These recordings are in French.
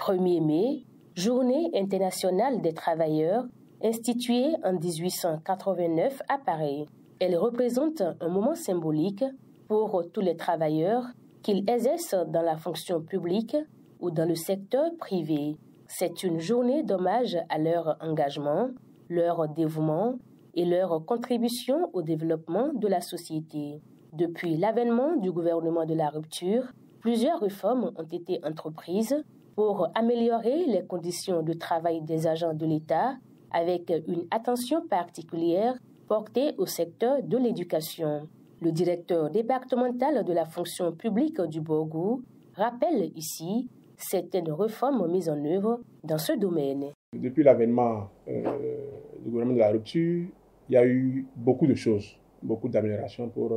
1er mai, Journée internationale des travailleurs, instituée en 1889 à Paris. Elle représente un moment symbolique pour tous les travailleurs, qu'ils exercent dans la fonction publique ou dans le secteur privé. C'est une journée d'hommage à leur engagement, leur dévouement et leur contribution au développement de la société. Depuis l'avènement du gouvernement de la rupture, plusieurs réformes ont été entreprises pour améliorer les conditions de travail des agents de l'État, avec une attention particulière portée au secteur de l'éducation. Le directeur départemental de la fonction publique du Borgou rappelle ici certaines réformes mises en œuvre dans ce domaine. Depuis l'avènement du gouvernement de la rupture, il y a eu beaucoup de choses, beaucoup d'améliorations pour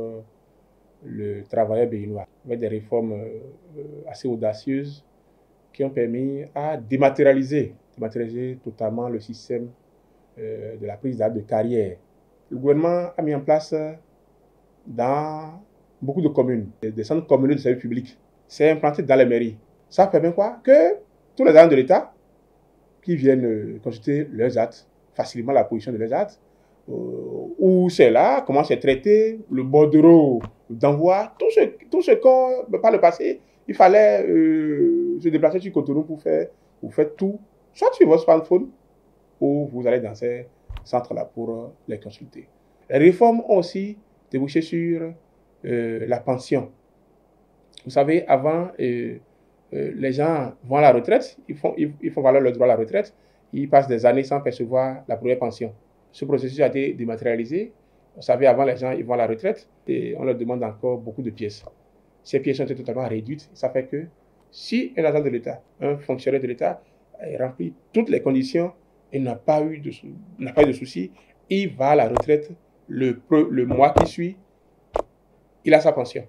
le travailleur béninois, avec des réformes assez audacieuses qui ont permis à dématérialiser totalement le système de la prise de carrière. Le gouvernement a mis en place dans beaucoup de communes des centres communaux de services publics. C'est implanté dans les mairies. Ça permet quoi? Que tous les agents de l'État qui viennent consulter leurs actes, facilement la position de leurs actes, où c'est là, comment c'est traité, le bordereau d'envoi, tout ce qu'on, par le passé, il fallait se déplacer sur Cotonou pour faire tout, soit sur votre smartphone, ou vous allez dans ces centres-là pour les consulter. Les réformes ont aussi débouché sur la pension. Vous savez, avant, les gens vont à la retraite, ils font valoir leur droit à la retraite, ils passent des années sans percevoir la première pension. Ce processus a été dématérialisé. Vous savez, avant, les gens ils vont à la retraite et on leur demande encore beaucoup de pièces. Ces pièces ont été totalement réduites. Ça fait que si un agent de l'État, un fonctionnaire de l'État, remplit toutes les conditions et n'a pas eu de soucis, il va à la retraite le mois qui suit, il a sa pension.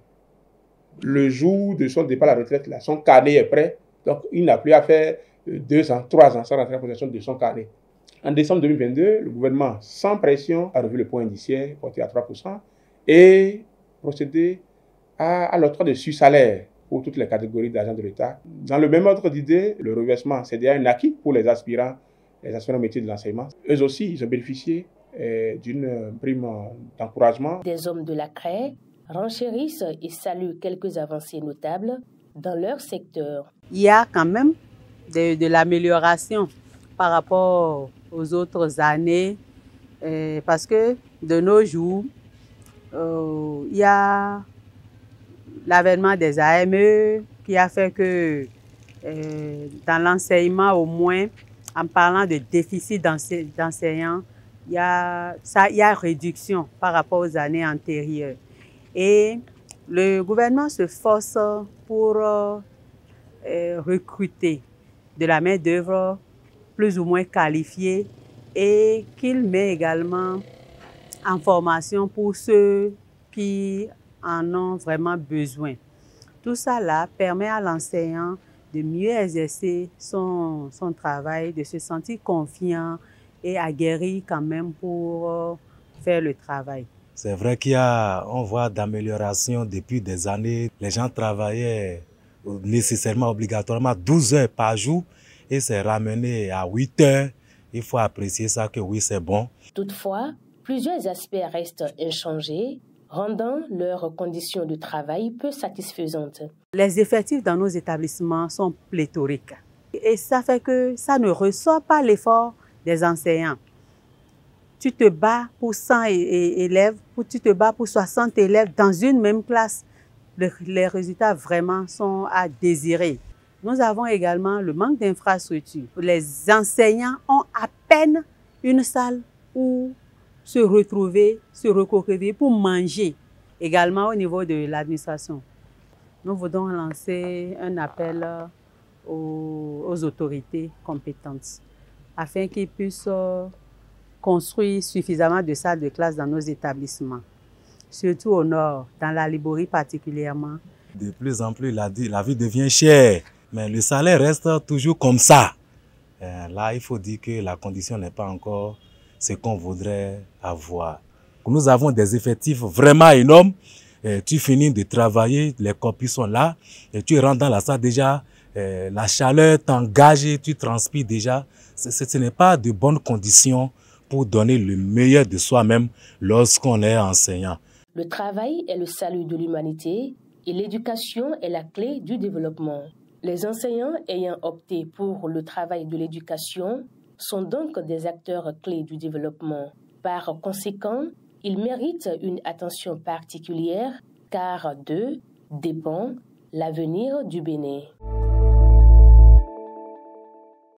Le jour de son départ à la retraite, là, son carnet est prêt, donc il n'a plus à faire 2 ans, 3 ans sans rentrer en possession de son carnet. En décembre 2022, le gouvernement, sans pression, a revu le point indiciaire, porté à 3%, et procédé à l'octroi de sur-salaire pour toutes les catégories d'agents de l'État. Dans le même ordre d'idée, le reversement, c'est déjà un acquis pour les aspirants au métier de l'enseignement. Eux aussi, ils ont bénéficié d'une prime d'encouragement. Des hommes de la CREI renchérissent et saluent quelques avancées notables dans leur secteur. Il y a quand même de l'amélioration par rapport aux autres années, parce que de nos jours, il y a l'avènement des AME qui a fait que dans l'enseignement au moins, en parlant de déficit d'enseignants, il y a réduction par rapport aux années antérieures. Et le gouvernement se force pour recruter de la main-d'œuvre plus ou moins qualifiée et qu'il met également en formation pour ceux qui en ont vraiment besoin. Tout ça là permet à l'enseignant de mieux exercer son travail, de se sentir confiant et aguerri quand même pour faire le travail. C'est vrai qu'on voit d'amélioration depuis des années. Les gens travaillaient nécessairement, obligatoirement 12 heures par jour et c'est ramené à 8 heures. Il faut apprécier ça que oui, c'est bon. Toutefois, plusieurs aspects restent inchangés, rendant leurs conditions de travail peu satisfaisantes. Les effectifs dans nos établissements sont pléthoriques et ça fait que ça ne ressort pas l'effort des enseignants. Tu te bats pour 100 élèves, ou tu te bats pour 60 élèves dans une même classe. Les résultats vraiment sont à désirer. Nous avons également le manque d'infrastructures. Les enseignants ont à peine une salle où se retrouver, se recroqueviller pour manger. Également au niveau de l'administration. Nous voudrons lancer un appel aux autorités compétentes afin qu'ils puissent construire suffisamment de salles de classe dans nos établissements, surtout au nord, dans la Liborie particulièrement. De plus en plus, la vie devient chère, mais le salaire reste toujours comme ça. Là, il faut dire que la condition n'est pas encore ce qu'on voudrait avoir. Nous avons des effectifs vraiment énormes. Tu finis de travailler, les copies sont là, et tu rentres dans la salle déjà, la chaleur t'engage et tu transpires déjà. Ce n'est pas de bonnes conditions pour donner le meilleur de soi-même lorsqu'on est enseignant. Le travail est le salut de l'humanité et l'éducation est la clé du développement. Les enseignants ayant opté pour le travail de l'éducation sont donc des acteurs clés du développement. Par conséquent, ils méritent une attention particulière car d'eux dépend l'avenir du Bénin.